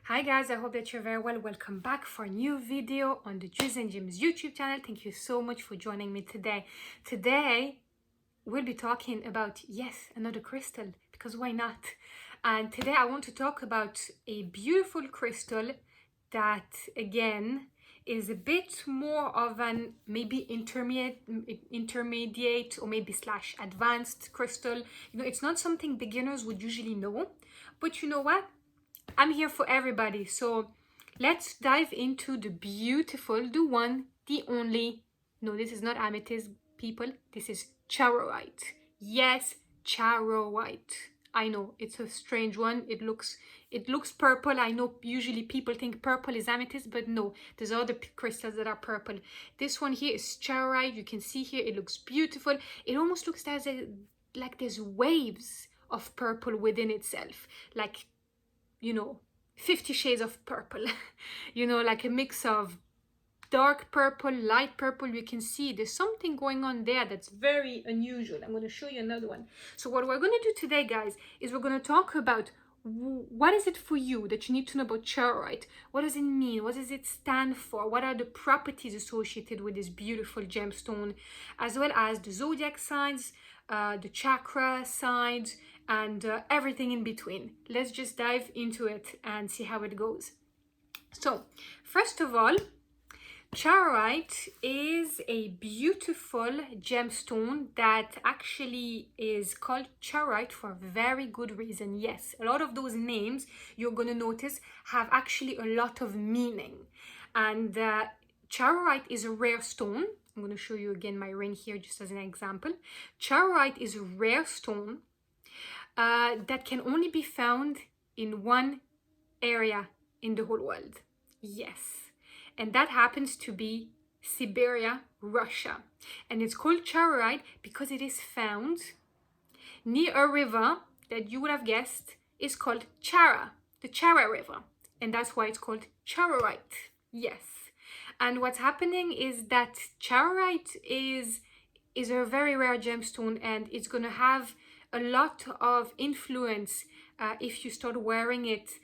Hi guys, I hope that you're very well. Welcome back for a new video on the Jewels and Gems YouTube channel. Thank you so much for joining me today. Today, we'll be talking about, yes, another crystal, because why not? And today I want to talk about a beautiful crystal that, again, is a bit more of an maybe intermediate or maybe / advanced crystal. You know, it's not something beginners would usually know, but you know what? I'm here for everybody. So let's dive into the beautiful, the one, the only. No, this is not amethyst, people. This is charoite. Yes, charoite. I know it's a strange one. It looks purple. I know usually people think purple is amethyst, but no, there's other crystals that are purple. This one here is charoite. You can see here it looks beautiful. It almost looks like there's waves of purple within itself, like, you know, 50 shades of purple. You know, like a mix of dark purple, light purple. You can see there's something going on there that's very unusual. I'm going to show you another one. So what we're going to do today, guys, is we're going to talk about what is it for you that you need to know about charoite. What does it mean? What does it stand for? What are the properties associated with this beautiful gemstone, as well as the zodiac signs, the chakra signs, and everything in between. Let's just dive into it and see how it goes. So first of all, charoite is a beautiful gemstone that actually is called charoite for a very good reason. Yes, a lot of those names you're going to notice have actually a lot of meaning. And charoite is a rare stone. I'm going to show you again my ring here just as an example. Charoite is a rare stone that can only be found in one area in the whole world. Yes, and that happens to be Siberia, Russia. And it's called charoite because it is found near a river that you would have guessed is called Chara, the Chara River. And that's why it's called charoite. Yes. And what's happening is that charoite is a very rare gemstone, and it's going to have a lot of influence if you start wearing it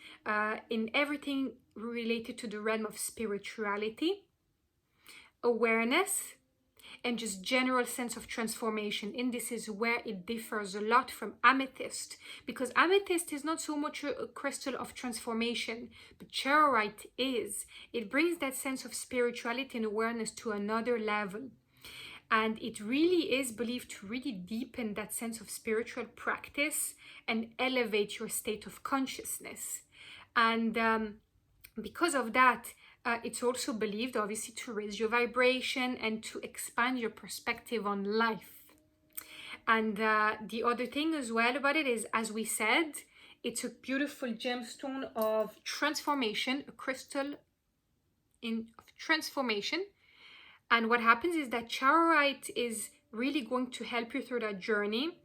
in everything related to the realm of spirituality, awareness, and just general sense of transformation. And this is where it differs a lot from amethyst, because amethyst is not so much a crystal of transformation, but charoite is. It brings that sense of spirituality and awareness to another level. And it really is believed to really deepen that sense of spiritual practice and elevate your state of consciousness. And because of that, it's also believed, obviously, to raise your vibration and to expand your perspective on life. And the other thing as well about it is, as we said, it's a beautiful gemstone of transformation, a crystal of transformation. And what happens is that charoite is really going to help you through that journey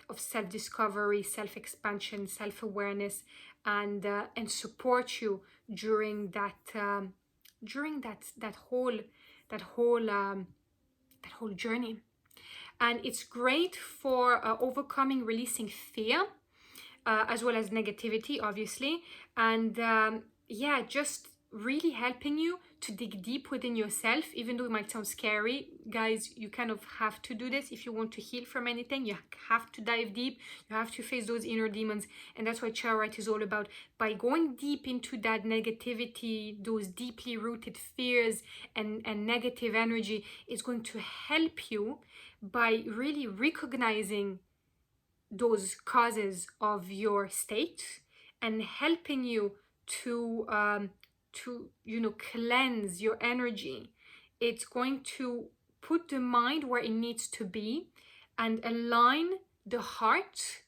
of self-discovery, self-expansion, self-awareness, and support you during that whole journey. And it's great for overcoming, releasing fear, as well as negativity, obviously, and yeah, just really helping you to dig deep within yourself. Even though it might sound scary, guys, you kind of have to do this if you want to heal from anything. You have to dive deep. You have to face those inner demons, and that's what charoite is all about. By going deep into that negativity, those deeply rooted fears and negative energy, is going to help you by really recognizing those causes of your state and helping you to you know, cleanse your energy. It's going to put the mind where it needs to be and align the heart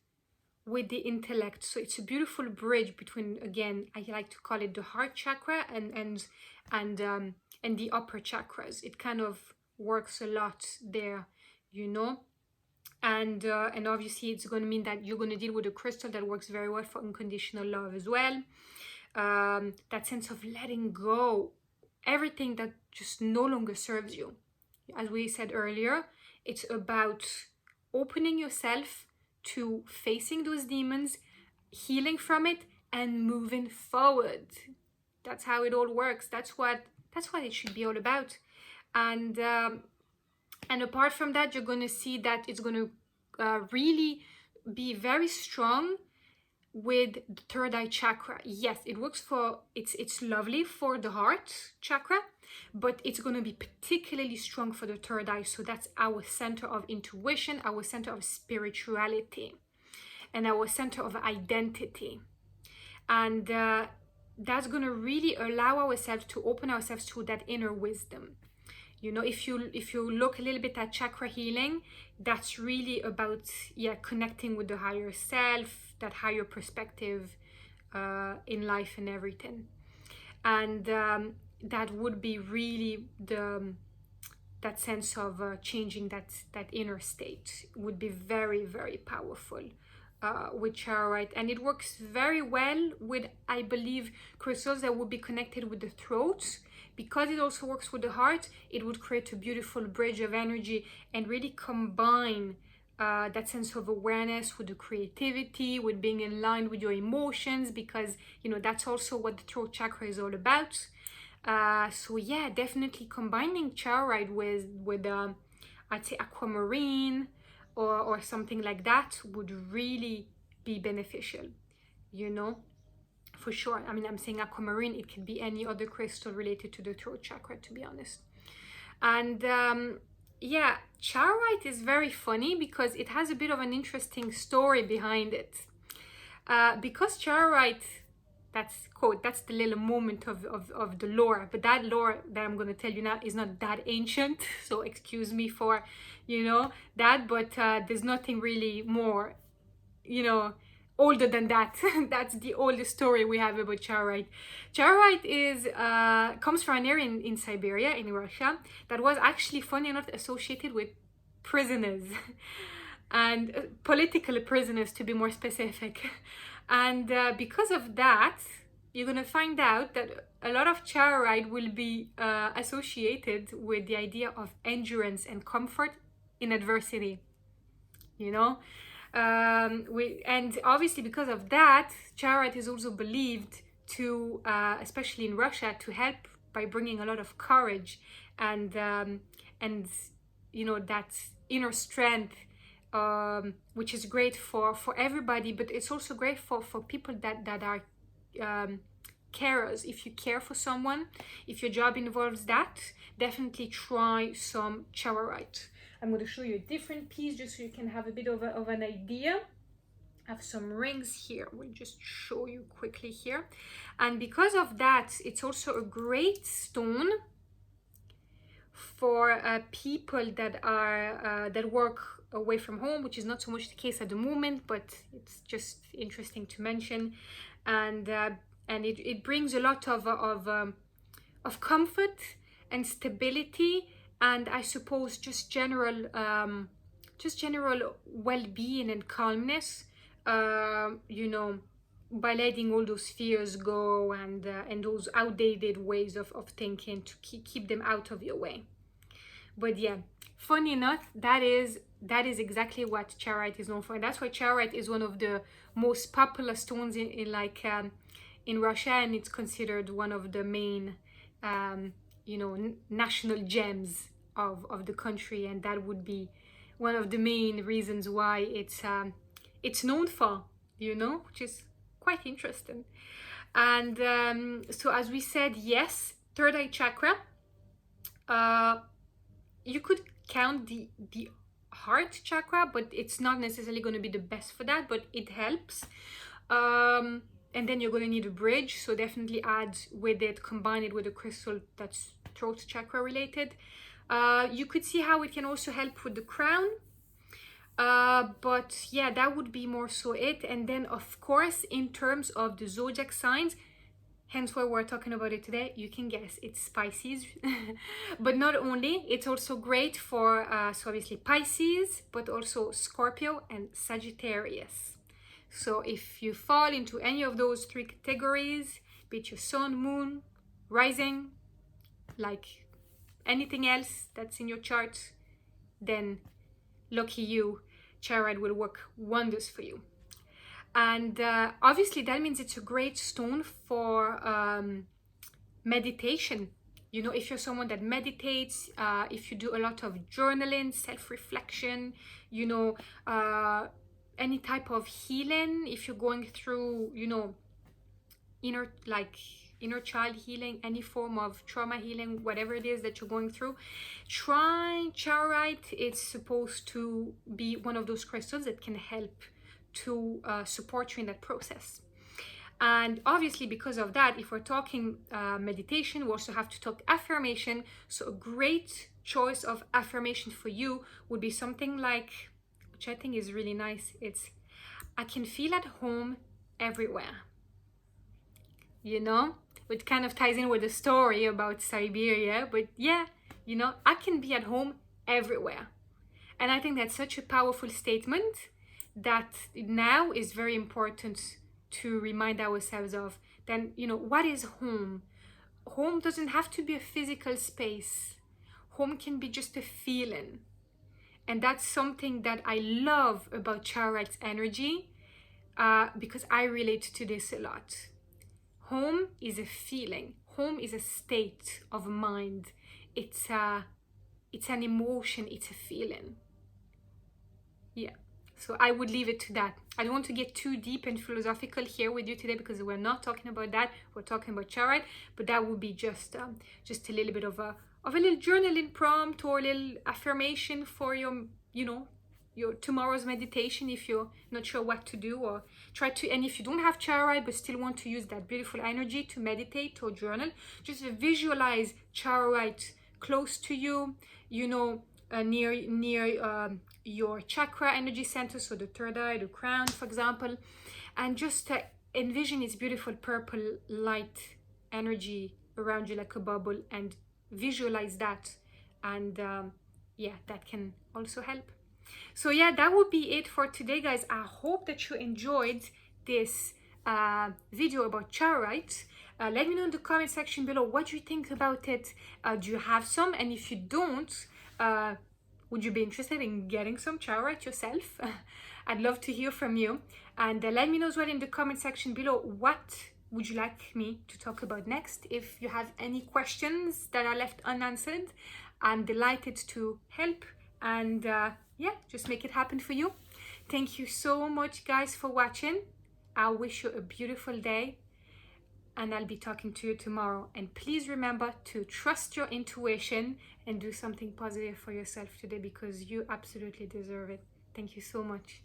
with the intellect. So it's a beautiful bridge between, again, I like to call it the heart chakra and the upper chakras. It kind of works a lot there, you know. And obviously it's going to mean that you're going to deal with a crystal that works very well for unconditional love as well. That sense of letting go, everything that just no longer serves you. As we said earlier, it's about opening yourself to facing those demons, healing from it, and moving forward. That's how it all works. That's what it should be all about. And apart from that, you're going to see that it's going to really be very strong with the third eye chakra. Yes, it works for, it's lovely for the heart chakra, but it's going to be particularly strong for the third eye. So that's our center of intuition, our center of spirituality, and our center of identity. And that's going to really allow ourselves to open ourselves to that inner wisdom. You know, if you look a little bit at chakra healing, that's really about, yeah, connecting with the higher self, that higher perspective in life and everything. And that would be really that sense of changing that inner state would be very, very powerful with charoite. And it works very well with, I believe, crystals that would be connected with the throat. Because it also works with the heart, it would create a beautiful bridge of energy and really combine that sense of awareness with the creativity, with being in line with your emotions, because, you know, that's also what the throat chakra is all about. So yeah, definitely combining charoite with I'd say aquamarine or something like that would really be beneficial, you know. For sure. I mean, I'm saying aquamarine, it can be any other crystal related to the throat chakra, to be honest. And yeah, charoite is very funny because it has a bit of an interesting story behind it. Because charoite, that's quote, that's the little moment of the lore, but that lore that I'm going to tell you now is not that ancient, so excuse me for, you know, that, but there's nothing really more, you know, older than that. That's the oldest story we have about charoite. Charoite is comes from an area in Siberia, in Russia, that was actually, funny enough, associated with prisoners and political prisoners, to be more specific. And because of that, you're gonna find out that a lot of charoite will be associated with the idea of endurance and comfort in adversity, you know. And obviously because of that, charoite is also believed to, especially in Russia, to help by bringing a lot of courage and you know, that inner strength, which is great for everybody, but it's also great for people that are carers. If you care for someone, if your job involves that, definitely try some charoite. I'm going to show you a different piece just so you can have a bit of an idea. I have some rings here. We'll just show you quickly here. And because of that, it's also a great stone for people that are that work away from home, which is not so much the case at the moment, but it's just interesting to mention. And it brings a lot of comfort and stability, and I suppose just general well-being and calmness, you know, by letting all those fears go and those outdated ways of thinking, to keep them out of your way. But yeah, funny enough, that is exactly what charoite is known for, and that's why charoite is one of the most popular stones in Russia, and it's considered one of the main you know, national gems of the country, and that would be one of the main reasons why it's known for, you know, which is quite interesting. And so as we said, yes, third eye chakra, you could count the heart chakra, but it's not necessarily going to be the best for that, but it helps. And then you're going to need a bridge, so definitely add with it, combine it with a crystal that's throat chakra related. You could see how it can also help with the crown, but yeah, that would be more so it. And then of course, in terms of the zodiac signs, hence why we're talking about it today, you can guess it's Pisces. But not only, it's also great for so obviously Pisces, but also Scorpio and Sagittarius. So if you fall into any of those three categories, be it your sun, moon, rising, like anything else that's in your chart, then lucky you, charoite will work wonders for you. And obviously that means it's a great stone for meditation. You know, if you're someone that meditates, if you do a lot of journaling, self-reflection, you know, any type of healing, if you're going through, you know, inner child healing, any form of trauma healing, whatever it is that you're going through, try charoite. It's supposed to be one of those crystals that can help to support you in that process. And obviously, because of that, if we're talking meditation, we also have to talk affirmation. So a great choice of affirmation for you would be something like, which I think is really nice, it's, I can feel at home everywhere. You know, which kind of ties in with the story about Siberia, but yeah, you know, I can be at home everywhere. And I think that's such a powerful statement that now is very important to remind ourselves of. Then, you know, what is home? Home doesn't have to be a physical space. Home can be just a feeling. And that's something that I love about Charoite's energy, because I relate to this a lot. Home is a feeling. Home is a state of mind. It's an emotion. It's a feeling. Yeah. So I would leave it to that. I don't want to get too deep and philosophical here with you today, because we're not talking about that. We're talking about charoite. But that would be just a little bit of a little journaling prompt or a little affirmation for your, you know, your tomorrow's meditation, if you're not sure what to do, or try to, and if you don't have charoite but still want to use that beautiful energy to meditate or journal, just visualize charoite close to you, you know, near your chakra energy center, so the third eye, the crown, for example, and just envision its beautiful purple light energy around you like a bubble, and visualize that. And yeah, that can also help. So yeah, that would be it for today, guys. I hope that you enjoyed this video about charoite. Let me know in the comment section below what you think about it. Do you have some? And if you don't, would you be interested in getting some charoite yourself? I'd love to hear from you. And let me know as well in the comment section below, what would you like me to talk about next? If you have any questions that are left unanswered, I'm delighted to help. And yeah, just make it happen for you. Thank you so much, guys, for watching. I wish you a beautiful day, and I'll be talking to you tomorrow. And please remember to trust your intuition and do something positive for yourself today, because you absolutely deserve it. Thank you so much.